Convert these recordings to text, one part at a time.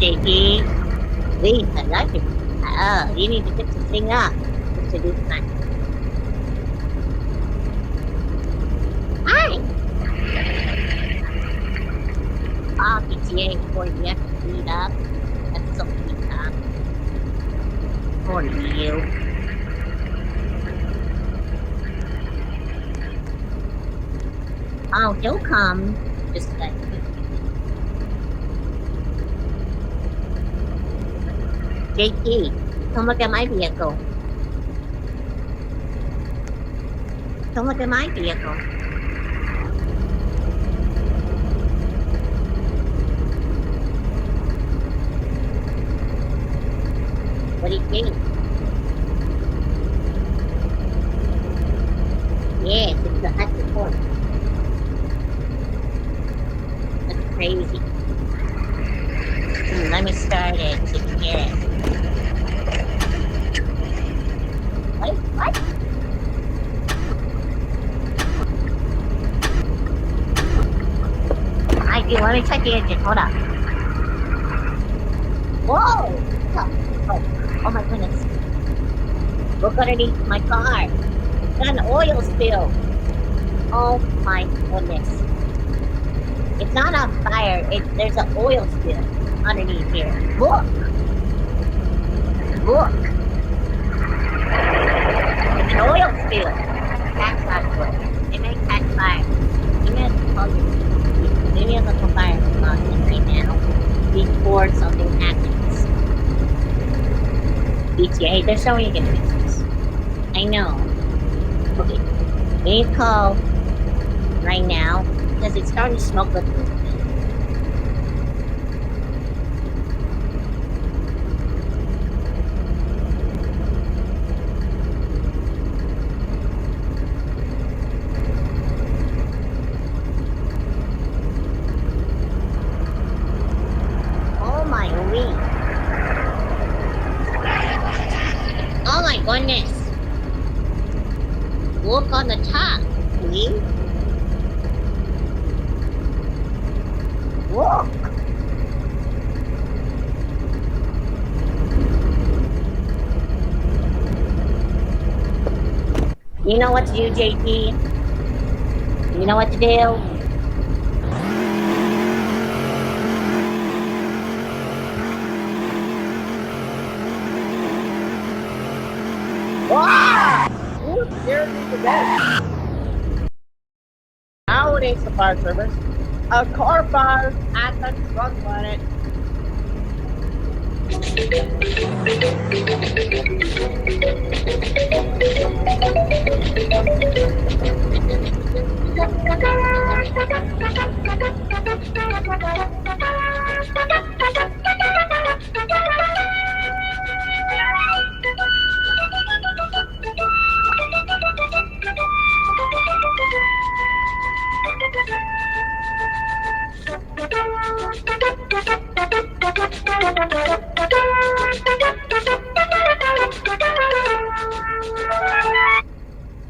JP. Please, I like it. You need to fix the thing up. To do that. Hi! PTA before you have to clean up. That's so clean up. For you. Oh, he'll come. Just like. JP, come look at my vehicle. Come look at my vehicle. What do you think? Yes, it's the hot report. That's crazy. Let me start it so you can hear it. What? I do. Let me check the engine. Hold up. Whoa! Oh my goodness. Look underneath my car. Got an oil spill. Oh my goodness. It's not on fire. There's an oil spill underneath here. Look. It's an oil spill. That's not good. It may catch fire. You have to call you. Maybe I'm gonna fire right now before something happens. PTA, they're showing you can fix this. I know. Okay. We need to call right now because it's starting to smoke like this. Oh my goodness. Look on the top, please. Look. You know what to do, JP? You know what to do? Wow! Who scared me to death? Now it ain't the fire service. A car fire at the truck planet.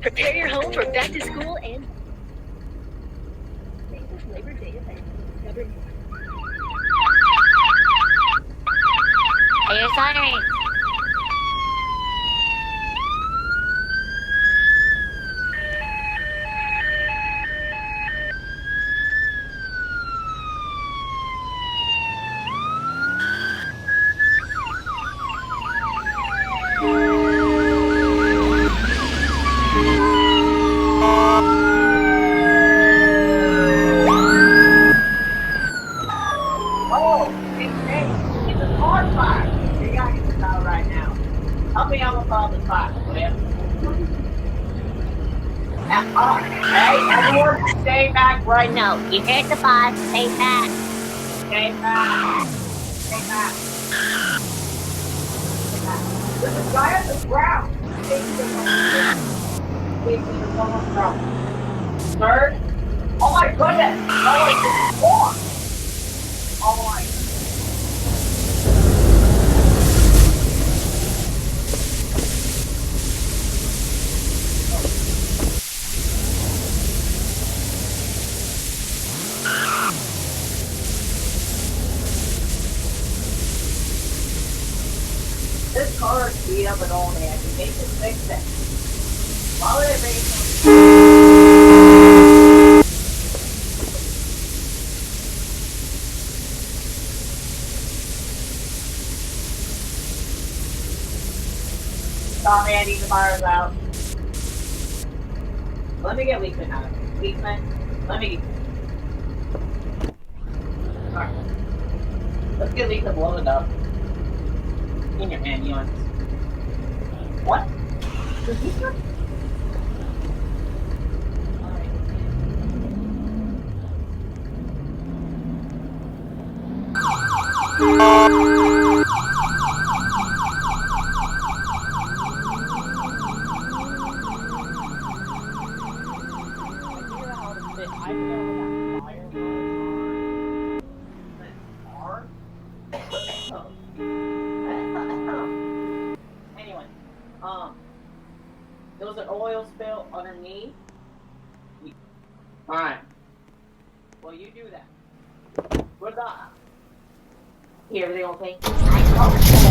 Prepare your home for back to school and Labor Day event. Hey, you're siren. It's a car fire. You gotta get this out right now. Help me out with all the fire, will you? Hey, everyone, stay back right now. You heard the boss. Stay back. Stay back. Stay back. There's a guy at the ground. Third. Oh my goodness. Oh my goodness. Oh my. This car is beat up and old, man. They should fix it. Why would it be so Stop, Andy, the fire's out. Let me get Leakman out. Leakman, let me get. Alright. Let's get Leakman blown up. In your hand, you want. What? Does he start? Anyway, there was an oil spill underneath. Alright. Well, you do that. Where's the... Here, everything okay? I know.